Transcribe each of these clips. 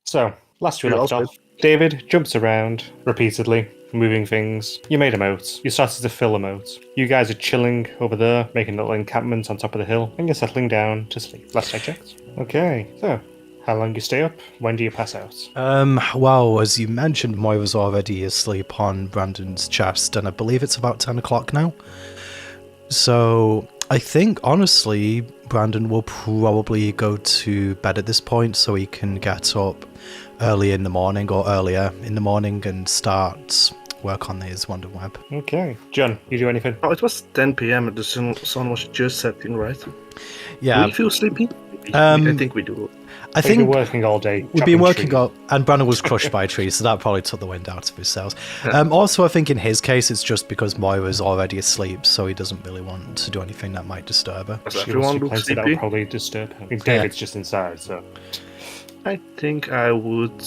So, last we left off, David jumps around repeatedly, moving things. You made a moat. You started to fill a moat. You guys are chilling over there, making a little encampment on top of the hill, and you're settling down to sleep. Last I checked. Okay, so how long you stay up? When do you pass out? Well, as you mentioned, Moira's already asleep on Brandon's chest, and I believe it's about 10 o'clock now. So I think, honestly, Brandon will probably go to bed at this point so he can get up early in the morning or earlier in the morning and start work on his Wonder Web. Okay. John, you do anything? Oh, it was 10 p.m. and the sun was just setting, right? Yeah. Do we feel sleepy? I think we do. I think we've been working all day. We've been working all, and Brandon was crushed by a tree, so that probably took the wind out of his sails. Also, I think in his case, it's just because Moira's already asleep, so he doesn't really want to do anything that might disturb her. Does She everyone look that will sleepy? probably disturb him. I mean, David's just inside, so... I think I would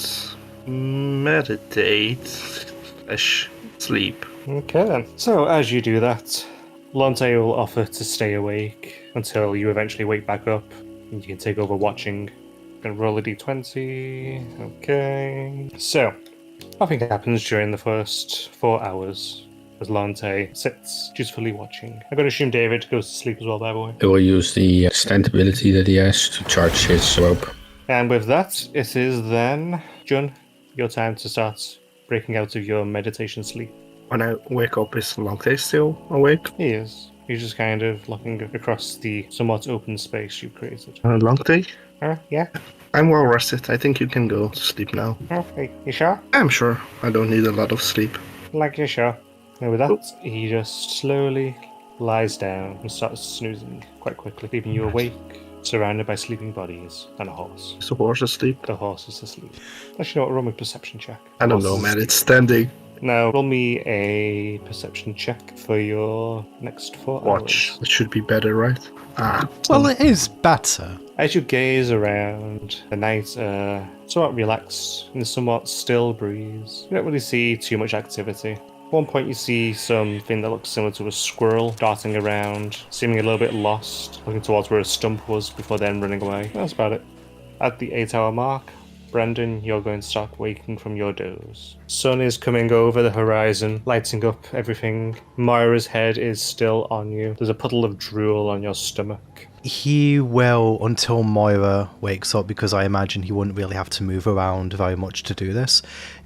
meditate / sleep. Okay then. So, as you do that, Lonte will offer to stay awake until you eventually wake back up, and you can take over watching. And roll a d20. Okay. So, nothing happens during the first 4 hours as Lonte sits, dutifully watching. I'm going to assume David goes to sleep as well, by the way. I will use the stand ability that he has to charge his rope. And with that, it is then, Jun, your time to start breaking out of your meditation sleep. When I wake up, is Longtail still awake? He is. He's just kind of looking across the somewhat open space you've created. Longtail? Yeah? I'm well rested. I think you can go to sleep now. Hey, you sure? I'm sure. I don't need a lot of sleep. Like you're sure. And with that, he just slowly lies down and starts snoozing quite quickly, leaving you awake, surrounded by sleeping bodies and a horse. Is the horse asleep? The horse is asleep. Actually, no, roll me a perception check. I don't Horse know, is man. asleep. It's standing. Now, roll me a perception check for your next 4 Watch. hours. It should be better, right? Well, it is better. As you gaze around, the night somewhat relaxed in a somewhat still breeze. You don't really see too much activity. At one point you see something that looks similar to a squirrel darting around, seeming a little bit lost, looking towards where a stump was before then running away. That's about it. At the 8-hour mark, Brendan, you're going to start waking from your doze. Sun is coming over the horizon, lighting up everything. Moira's head is still on you. There's a puddle of drool on your stomach. He will until Moira wakes up, because I imagine he wouldn't really have to move around very much to do this,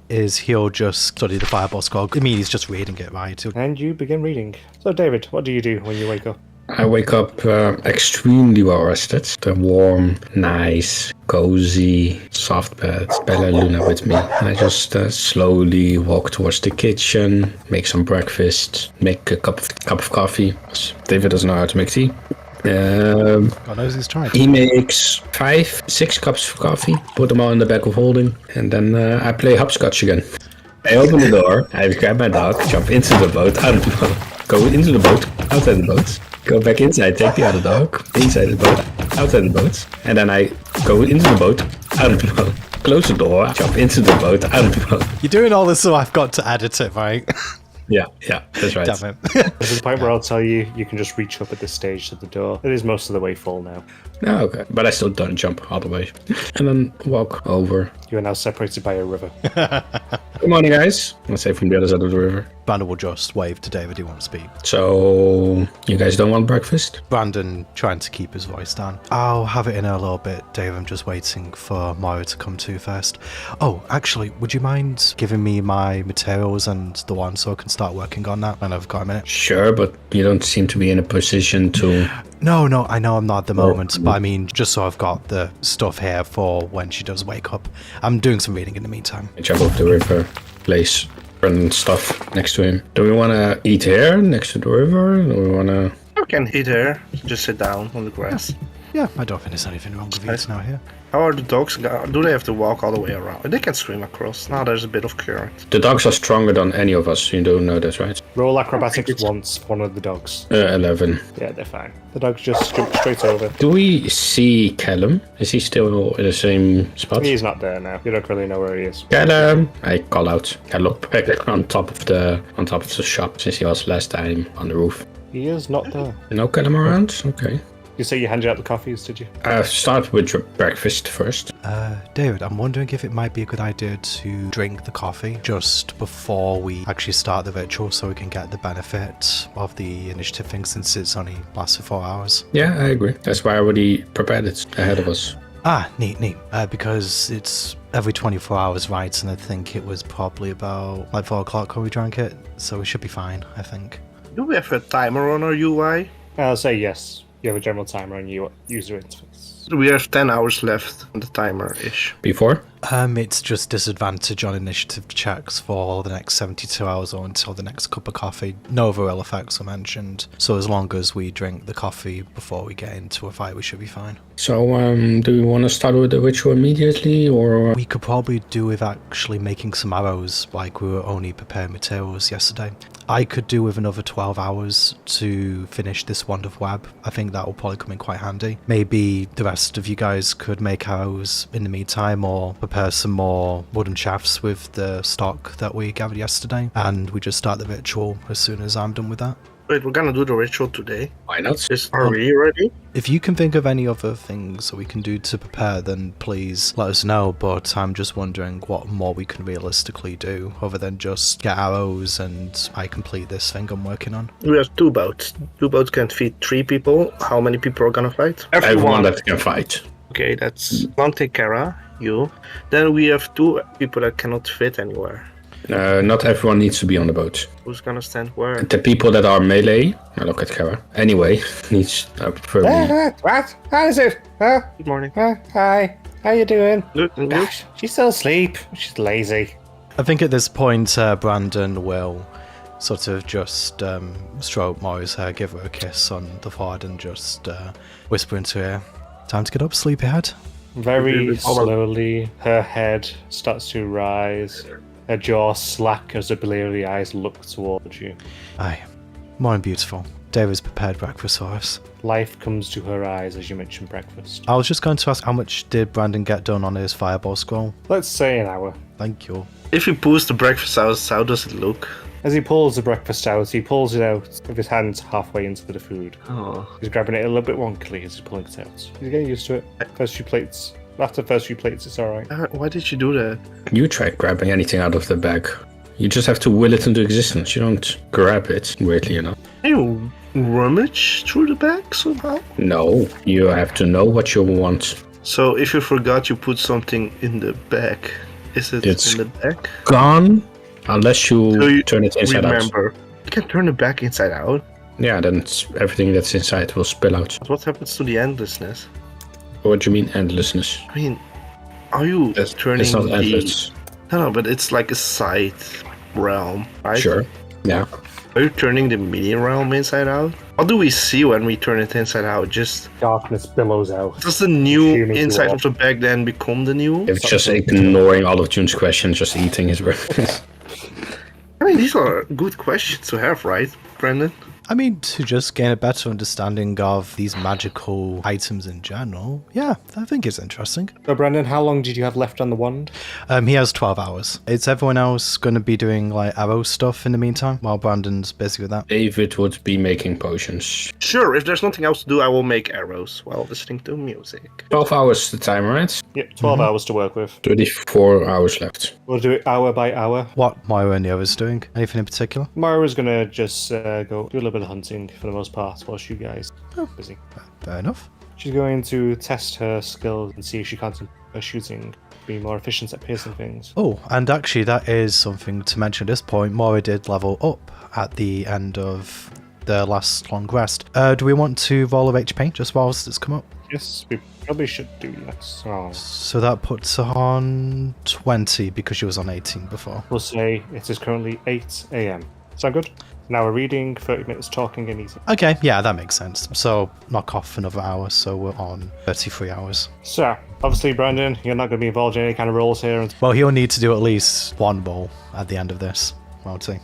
is he'll just study the Fireball Scroll. I mean, he's just reading it, right? And you begin reading. So David, what do you do when you wake up? I wake up extremely well rested. The warm, nice, cozy, soft bed. Bella and Luna with me. And I just slowly walk towards the kitchen, make some breakfast, make a cup of coffee. David doesn't know how to make tea. God knows he's trying. He makes 5-6 cups of coffee, put them all in the bag of holding, and then I play hopscotch again. I open the door, I grab my dog, jump into the boat, out of the boat, go into the boat, outside the boat, go back inside, take the other dog, inside the boat, outside the boat, and then I go into the boat, out of the boat, close the door, jump into the boat, out of the boat. You're doing all this so I've got to edit it, right? Yeah, that's right. Damn it. There's a point where I'll tell you you can just reach up at this stage to the door. It is most of the way full now. No, okay. But I still don't jump all the way. And then walk over. You are now separated by a river. Good morning, guys. Let's say from the other side of the river. Brandon will just wave to David, he won't speak. So, you guys don't want breakfast? Brandon trying to keep his voice down. I'll have it in a little bit, Dave. I'm just waiting for Moira to come to first. Oh, actually, would you mind giving me my materials and the one so I can start working on that when I've got a minute? Sure, but you don't seem to be in a position to... No, I know I'm not at the moment, but I mean, just so I've got the stuff here for when she does wake up. I'm doing some reading in the meantime. Jump up the river, place Brendan's stuff next to him. Do we want to eat here next to the river? Do we want to... You can eat here. Just sit down on the grass. Yeah, I don't think there's anything wrong with eating out here. How are the dogs? Do they have to walk all the way around? They can swim across. Now there's a bit of current. The dogs are stronger than any of us. You don't know that, right? Roll acrobatics once, one of the dogs. 11. Yeah, they're fine. The dogs just jump straight over. Do we see Callum? Is he still in the same spot? He's not there now. You don't really know where he is. Callum! I call out. I look back on top of the shop since he was last time on the roof. He is not there. No Callum around? Okay. You say you handed out the coffees, did you? Start with your breakfast first. David, I'm wondering if it might be a good idea to drink the coffee just before we actually start the ritual so we can get the benefit of the initiative thing since it's only lasts for 4 hours. Yeah, I agree. That's why I already prepared it ahead of us. Ah, neat. Because it's every 24 hours, right? And I think it was probably about like 4 o'clock when we drank it, so we should be fine, I think. Do we have a timer on our UI? I'll say yes. You have a general timer on your user interface. We have 10 hours left on the timer-ish. Before? It's just disadvantage on initiative checks for the next 72 hours or until the next cup of coffee. No other ill effects are mentioned. So as long as we drink the coffee before we get into a fight, we should be fine. So, do we want to start with the ritual immediately, or...? We could probably do with actually making some arrows, like we were only preparing materials yesterday. I could do with another 12 hours to finish this wand of web. I think that will probably come in quite handy. Maybe the rest of you guys could make arrows in the meantime or prepare some more wooden shafts with the stock that we gathered yesterday, and we just start the ritual as soon as I'm done with that. Wait, we're gonna do the ritual today? Why not? Are we ready? If you can think of any other things that we can do to prepare, then please let us know, but I'm just wondering what more we can realistically do other than just get arrows and I complete this thing I'm working on. We have 2 boats. 2 boats can feed 3 people. How many people are gonna fight? Everyone that can fight. Okay, that's one Tekara, you. Then we have 2 people that cannot fit anywhere. Not everyone needs to be on the boat. Who's gonna stand where? The people that are melee, I look at Kara, anyway, needs preferably... What? How is it? Huh? Good morning. Hi. How you doing? Good, good. Gosh, she's still asleep. She's lazy. I think at this point, Brandon will sort of just stroke Moira's hair, give her a kiss on the forehead and just whisper into her, "Time to get up, sleepyhead." Very slowly, her head starts to rise. Her jaw slack as her bleary eyes look towards you. Aye, morning beautiful. David's prepared breakfast for us. Life comes to her eyes as you mention breakfast. I was just going to ask, how much did Brandon get done on his fireball scroll? Let's say an hour. Thank you. If he pulls the breakfast out, how does it look? As he pulls the breakfast out, he pulls it out with his hands halfway into the food. Oh. He's grabbing it a little bit wonkily as he's pulling it out. He's getting used to it. First few plates. After the first few plates, it's alright. Why did you do that? You try grabbing anything out of the bag. You just have to will it into existence. You don't grab it, weirdly enough. You rummage through the bag somehow? No, you have to know what you want. So if you forgot you put something in the bag, is it It's in the bag? Gone, unless you, So you turn it inside out. remember. You can turn the bag inside out. Yeah, then everything that's inside will spill out. But what happens to the endlessness? What do you mean endlessness? I mean, are you turning It's not the... endless. No, but it's like a side realm, right? Sure. Yeah. Are you turning the mini realm inside out? What do we see when we turn it inside out? Just Darkness billows out. does the new Consuming inside you of the bag then become the new? If it's just ignoring all of June's questions, just eating his breakfast. I mean, these are good questions to have, right, Brendan? I mean, to just gain a better understanding of these magical items in general, yeah, I think it's interesting. So, Brandon, how long did you have left on the wand? He has 12 hours. Is everyone else going to be doing, like, arrow stuff in the meantime, while Brandon's busy with that? David would be making potions. Sure, if there's nothing else to do, I will make arrows while listening to music. 12 hours the time, right? Yep, 12 hours to work with. 34 hours left. We'll do it hour by hour. What Moira and the others doing? Anything in particular? Moira's gonna just go do a little bit of hunting for the most part whilst you guys are busy. Fair enough. She's going to test her skills and see if she can't her shooting be more efficient at piercing things. Oh, and actually that is something to mention at this point. Moira did level up at the end of the last long rest. Do we want to roll of HP just whilst it's come up? Yes, we probably should do that. Oh. So that puts her on 20 because she was on 18 before. We'll say it is currently 8 a.m. Sound good? Now we're reading, 30 minutes talking and eating. Okay, yeah, that makes sense. So knock off another hour, so we're on 33 hours. So, obviously, Brandon, you're not going to be involved in any kind of roles here. And Well, he'll need to do at least one roll at the end of this, won't he?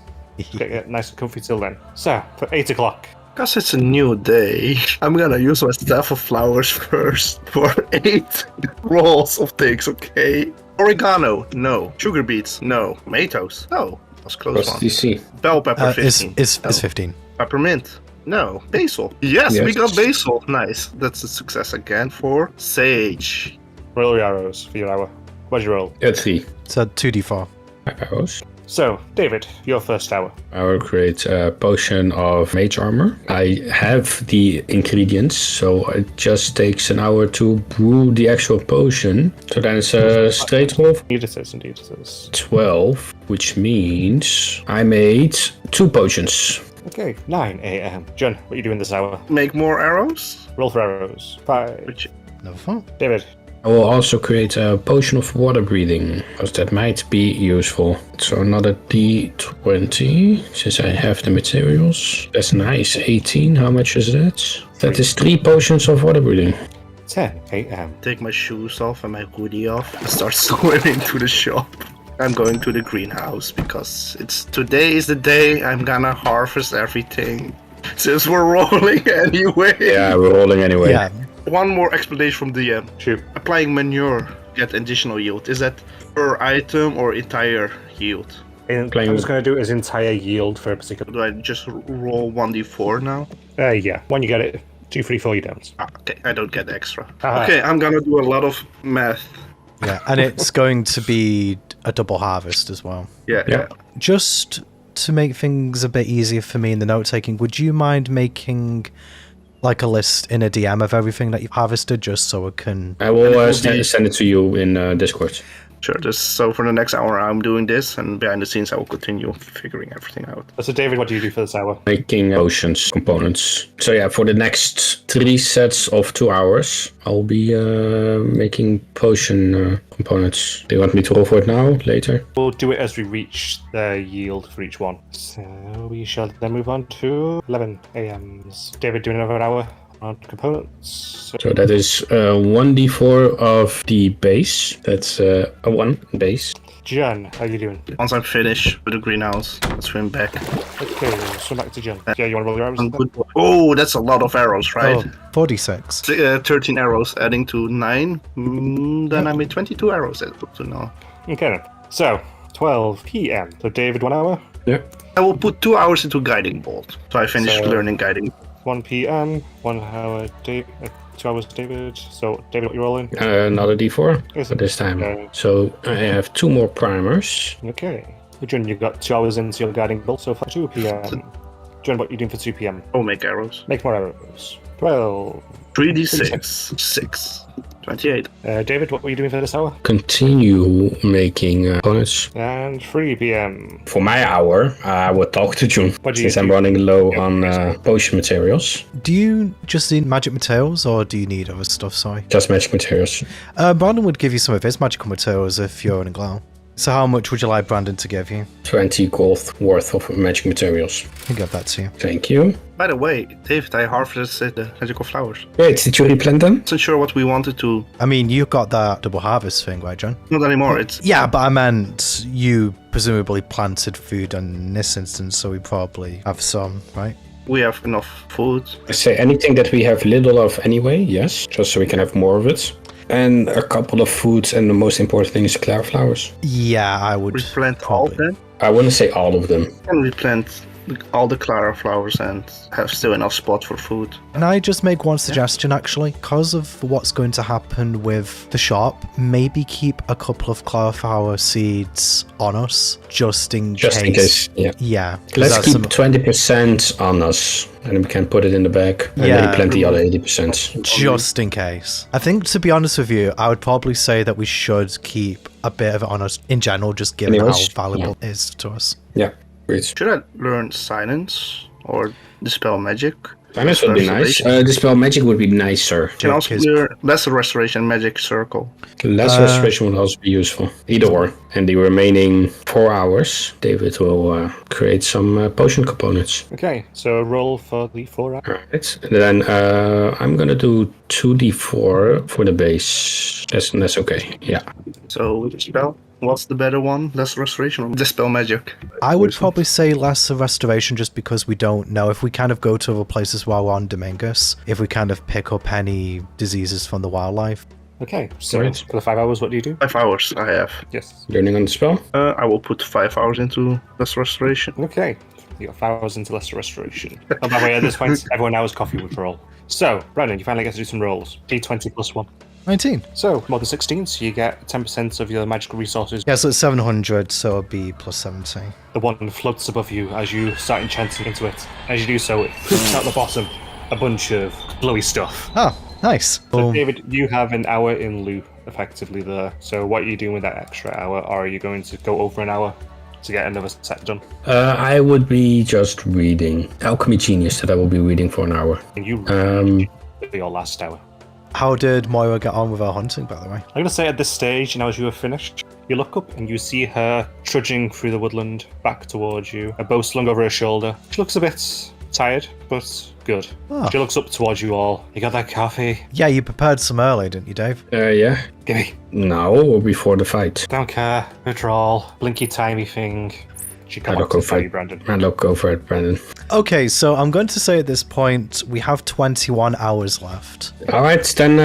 get nice and comfy till then. So, for 8 o'clock. Because it's a new day, I'm gonna use my staff of flowers first for 8 rolls of things, okay? Oregano, no. Sugar beets, no. Tomatoes, no. That's close What's one. DC? Bell pepper, 15. Is No. 15. Peppermint, No, basil. Yes, we Yes. got basil. Nice. That's a success again for sage. Roll your arrows for your hour. What'd you roll? 3 So 2d4. arrows. So, David, your first hour. I will create a potion of mage armor. I have the ingredients, so it just takes an hour to brew the actual potion. So then it's a straight roll of Indeed it is. 12, which means I made 2 potions. Okay, 9 a.m. John, what are you doing this hour? Make more arrows. Roll for arrows. 5. Which Never fun. David. I will also create a potion of water breathing, because that might be useful. So another D20, since I have the materials. That's nice, 18, how much is that? That is 3 potions of water breathing. 10 a.m. take my shoes off and my hoodie off and start swimming to the shop. I'm going to the greenhouse because today is the day I'm gonna harvest everything. Since we're rolling anyway. Yeah, we're rolling anyway. Yeah. One more explanation from DM. Shoot. Applying manure get additional yield. Is that per item or entire yield? I'm just going to do it as entire yield for a particular... Do I just roll 1d4 now? Yeah. When you get it, 2, 3, 4, you don't. Ah, okay, I don't get extra. Ah. Okay, I'm gonna do a lot of math. Yeah, and it's going to be a double harvest as well. Yeah. Just to make things a bit easier for me in the note taking, would you mind making like a list in a DM of everything that you've harvested, just so it can... I will And it will send it to you in Discord. Sure, so for the next hour I'm doing this, and behind the scenes I will continue figuring everything out. So, David, what do you do for this hour? Making potions components. So yeah, for the next 3 sets of 2 hours, I'll be making potion components. Do you want me to roll for it now, later? We'll do it as we reach the yield for each one. So, we shall then move on to 11 a.m. David doing another hour on components. So that is 1d4 of the base. That's a 1 base. John, how you doing? Once I'm finished with the greenhouse, I'll swim back. Okay, we'll swim back to John. Yeah, you want to roll your arrows? I'm good. Oh, that's a lot of arrows, right? Oh, 46. 13 arrows adding to 9. Then I made 22 arrows up to now. Okay then. So, 12 p.m. So, David, 1 hour. Yeah. I will put 2 hours into guiding bolt. So I finished So- learning guiding. 1 p.m. 1 hour, 2 hours, David. So, David, what you rolling? Another d4 Yes, for this time. okay. So I have 2 more primers. Okay. John, you've got 2 hours into your guiding bolt so far. 2 p.m. John, what are you doing for 2 p.m.? I'll make arrows. Make more arrows. 12. 3d6. 6. 28. David, what were you doing for this hour? Continue making components. And 3 p.m. For my hour, I will talk to June, What do you since I'm do? running low Yeah, on potion materials. Do you just need magic materials, or do you need other stuff? Sorry. Just magic materials. Brandon would give you some of his magical materials if you're in a glow. So how much would you like Brandon to give you? 20 gold worth of magic materials. I'll give that to you. Thank you. By the way, David, I harvested the magical flowers. Wait, did you replant them? Wasn't sure what we wanted to. I mean, you got that double harvest thing, right, John? Not anymore. It's Yeah, but I meant you presumably planted food in this instance, so we probably have some, right? we have enough food. I say anything that we have little of anyway, yes, just so we can have more of it. And a couple of foods, and the most important thing is clover flowers. Yeah, I would Replant all of probably. them. I wouldn't say all of them. And replant all the clara flowers and have still enough spot for food. Can I just make one suggestion, actually? Because of what's going to happen with the shop, maybe keep a couple of cauliflower seeds on us, just in case. Yeah. Yeah. 'cause Let's that's keep some- 20% on us, and we can put it in the bag, and Yeah. replant the other 80%. just in case. I think, to be honest with you, I would probably say that we should keep a bit of it on us in general, just given Anyways, how valuable it is to us. Yeah, great. Should I learn silence or dispel magic? Silence would be nice. Dispel magic would be nicer. Can also his- learn lesser restoration magic circle. Less restoration would also be useful. Either or. And the remaining 4 hours, David will create some potion components. Okay, so roll for the 4 hours. Alright. And then I'm gonna do 2d4 for the base. That's okay. Yeah. So dispel. What's the better one? Less restoration or dispel magic? I would probably say lesser restoration, just because we don't know if we kind of go to other places while we're on Domingus, if we kind of pick up any diseases from the wildlife. Okay, so Right. for the 5 hours, what do you do? 5 hours I have. Yes. Learning on the spell. I will put 5 hours into less restoration. Okay, You got 1,000 to lesser restoration. Oh, by the way, at this point, everyone now has coffee withdrawal. So, Brandon, you finally get to do some rolls. D20 plus 1. 19. So, more than 16, so you get 10% of your magical resources. Yeah, so it's 700, so it'll be plus 70. The one floats above you as you start enchanting into it. As you do so, it poops out the bottom a bunch of glowy stuff. Oh, nice. So, David, you have an hour in lieu, effectively, there. So what are you doing with that extra hour? Or are you going to go over an hour to get another set done? I would be just reading Alchemy Genius that I will be reading for an hour. And you for your last hour. How did Moira get on with her hunting, by the way? I'm going to say at this stage, as you have finished, you look up and you see her trudging through the woodland back towards you, a bow slung over her shoulder. She looks a bit tired, but good. Oh. She looks up towards you all. You got that coffee? Yeah, you prepared some early, didn't you, Dave? Yeah. Gimme. Now or before the fight? Don't care. Withdrawal. Blinky timey thing. She I come look up to over fight you, it. Brandon. I look go for it, Brandon. Okay, so I'm going to say at this point, we have 21 hours left. All right, then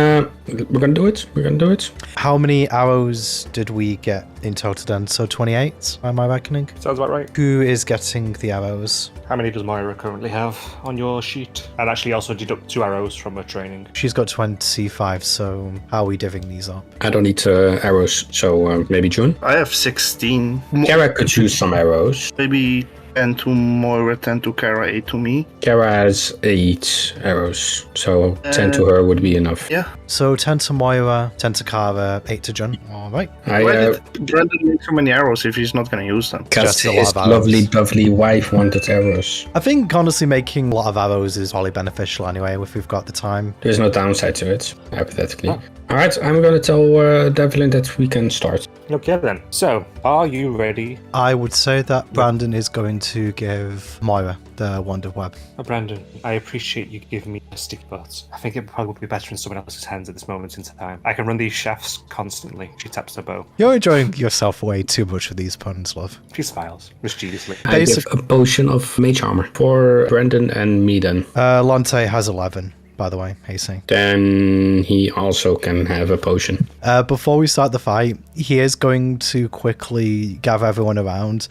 we're gonna do it. How many arrows did we get in total then? So 28, am I reckoning? Sounds about right. Who is getting the arrows? How many does Moira currently have on your sheet? And actually also deduct 2 arrows from her training. She's got 25, so how are we divvying these up? I don't need arrows, so maybe June. I have 16. Kara could choose some arrows. Maybe 10 to Moira, 10 to Kara, 8 to me. Kara has 8 arrows, so 10 to her would be enough. Yeah. So 10 to Moira, 10 to Kara, 8 to Jun. All right. Why did Brandon make so many arrows if he's not going to use them? Because Just a lot his of arrows. lovely wife wanted arrows. I think honestly making a lot of arrows is probably beneficial anyway if we've got the time. There's no downside to it, hypothetically. All right, I'm gonna tell Devlin that we can start. Okay then. So, are you ready? I would say that Brandon is going to give Moira the Wonder Web. Oh, Brandon, I appreciate you giving me a sticky butt. I think it probably would be better in someone else's hands at this moment in time. I can run these shafts constantly. She taps her bow. You're enjoying yourself way too much with these puns, love. She smiles mischievously. I give a potion of mage armor for Brandon and me then. Lonte has 11, by the way, Hasty. Then he also can have a potion. Before we start the fight, he is going to quickly gather everyone around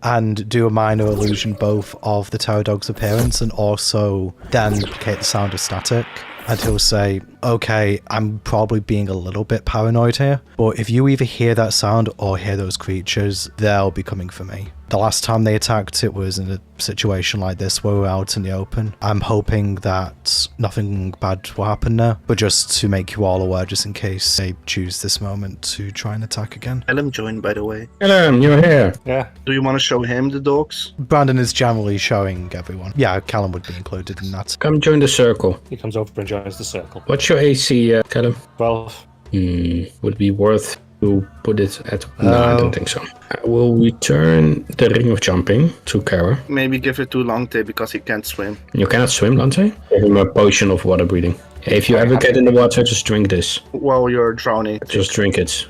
and do a minor illusion both of the Terror Dog's appearance and also then duplicate the sound of static. And he'll say, okay, I'm probably being a little bit paranoid here, but if you either hear that sound or hear those creatures, they'll be coming for me. The last time they attacked, it was in a situation like this where we're out in the open. I'm hoping that nothing bad will happen now, but just to make you all aware, just in case they choose this moment to try and attack again. Ellen joined, by the way. Hello, you're here. Yeah. Do you want to show him the dogs? Brandon is generally showing everyone. Yeah, Callum would be included in that. Come join the circle. He comes over and joins the circle. What's your AC, Callum? 12. Would it be worth to put it at... No, I don't think so. I will return the ring of jumping to Kara. Maybe give it to Lante because he can't swim. You cannot swim, Dante? Give him a potion of water breathing. If you ever get in the water, just drink this. While you're drowning. Just drink it.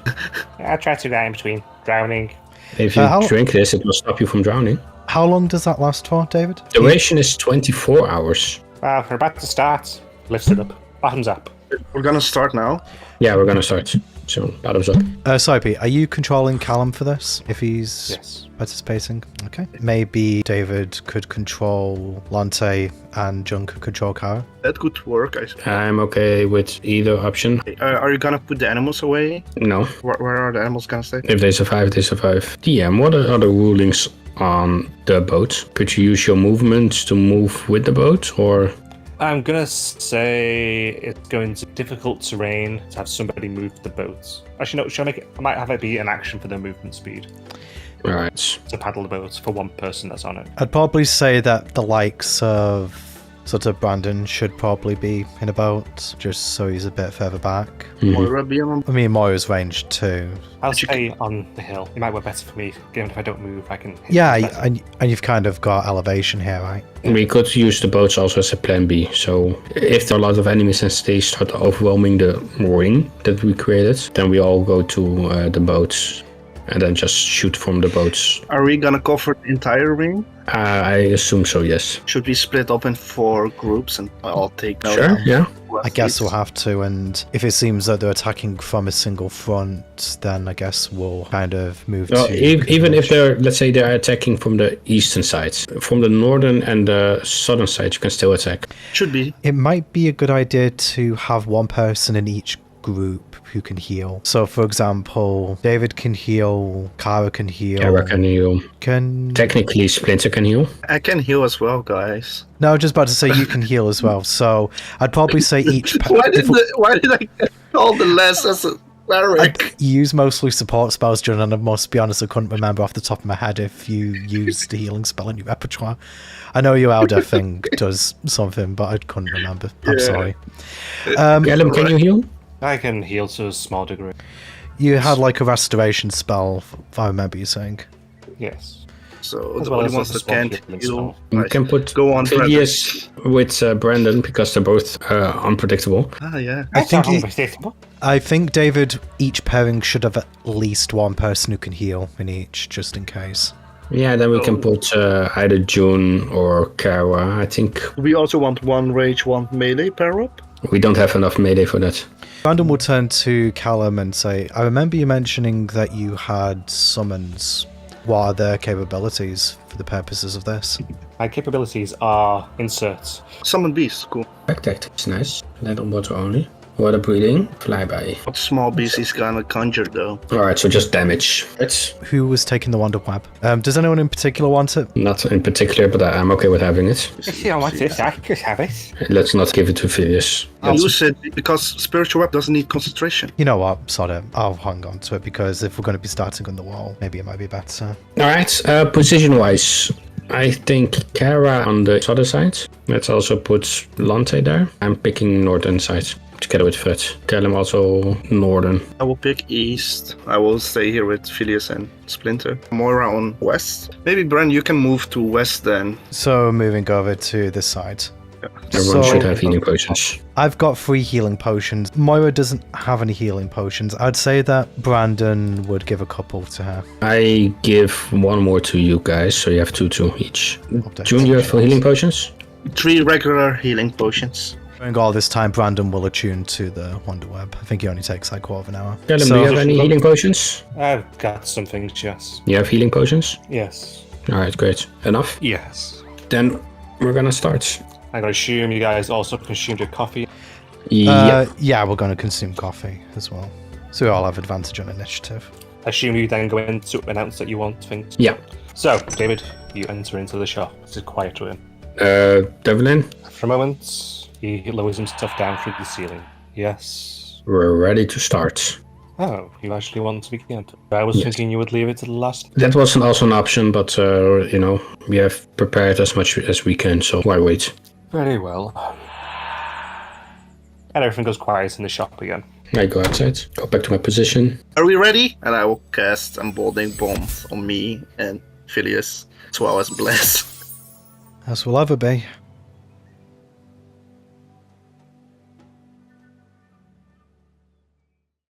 I try to die in between drowning. If you drink this, it will stop you from drowning. How long does that last for, David? Duration is 24 hours. Well, we're about to start. Lifts it up. Bottoms up. We're gonna start now. Yeah, we're gonna start soon. Bottoms up. Sorry, Pete, are you controlling Callum for this, if he's Yes. participating? Okay. Maybe David could control Lante and Jun could control Kara? That could work. I'm okay with either option. Are you gonna put the animals away? No. Where are the animals gonna stay? If they survive, they survive. DM, what are the rulings on the boat? Could you use your movements to move with the boat, or... I'm gonna say it's going to difficult terrain to have somebody move the boat. Actually, no. Shall I make it? I might have it be an action for their movement speed Alright. to paddle the boat for one person that's on it. I'd probably say that the likes of sort of Brandon should probably be in a boat, just so he's a bit further back. Moira be on? I mean, Moira's ranged too. I'll stay on the hill. It might work better for me, given if I don't move, I can. hit Yeah, them better. and you've kind of got elevation here, right? We could use the boats also as a plan B. So if there are a lot of enemies and they start overwhelming the ring that we created, then we all go to the boats and then just shoot from the boats. Are we gonna cover the entire ring? I assume so, yes. Should we split up in 4 groups and I'll take note? Sure, yeah. I guess we'll have to, and if it seems that they're attacking from a single front, then I guess we'll kind of move Well, to... even if let's say they're attacking from the eastern side, from the northern and the southern side, you can still attack. Should be. It might be a good idea to have one person in each group who can heal. So, for example, David can heal, Kara can heal. Kara can heal. Technically, Splinter can heal. I can heal as well, guys. No, I was just about to say you can heal as well. So, I'd probably say each... Why did I get all the less as a cleric? You use mostly support spells, John, and I must be honest, I couldn't remember off the top of my head if you used the healing spell in your repertoire. I know your Elder thing does something, but I couldn't remember. I'm sorry. Callum, can you heal? I can heal to a small degree. You had like a restoration spell, if I remember you saying. Yes. So As the well only as ones a that small can't healing heal. spell. You can put Go on, Phileas with Brandon because they're both unpredictable. Ah, yeah. I think, David, each pairing should have at least one person who can heal in each, just in case. Yeah, then we can put either June or Kara, I think. We also want 1 rage, 1 melee pair up. We don't have enough melee for that. Brandon will turn to Callum and say, I remember you mentioning that you had summons. What are their capabilities for the purposes of this? My capabilities are insert. Summon beast, cool. Back tactics, nice. Land on water only. Water breathing, flyby. What small beast is gonna conjure though? Alright, so just damage. It's Who was taking the Wonder Web? Does anyone in particular want it? not in particular, but I'm okay with having it. If you don't want it, I could have it. Let's not give it to Phileas. I'll use it because spiritual web doesn't need concentration. You know what? Sod it. I'll hang on to it because if we're going to be starting on the wall, maybe it might be better. Alright, position-wise, I think Kara on the other side. Let's also put Lante there. I'm picking northern side together with Fred. Callum also northern. I will pick east. I will stay here with Phileas and Splinter. Moira on west. Maybe Bren, you can move to west then. So moving over to this side. Everyone So- should have healing potions. I've got 3 healing potions. Moira doesn't have any healing potions. I'd say that Brandon would give a couple to her. I give 1 more to you guys, so you have 2 each. June, you have healing potions? 3 regular healing potions. During all this time, Brandon will attune to the Wonder Web. I think he only takes like quarter of an hour. Callum, do you have any healing potions? I've got some things, yes. You have healing potions? Yes. Alright, great. Enough? Yes. Then we're gonna start. I'm going to assume you guys also consumed your coffee. Yep. Yeah, we're going to consume coffee as well. So we all have advantage on initiative. I assume you then go in to announce that you want things. Yeah. So, David, you enter into the shop. It's a quiet room. Devlin, For a moment, he lowers himself down through the ceiling. Yes. we're ready to start. Oh, you actually want to begin? I was thinking you would leave it to the last. That was also an option, but, we have prepared as much as we can, so why wait? Very well. And everything goes quiet in the shop again. I go outside, go back to my position. Are we ready? And I will cast Emboldening Bomb on me and Phileas, as well as Bless. As will ever be.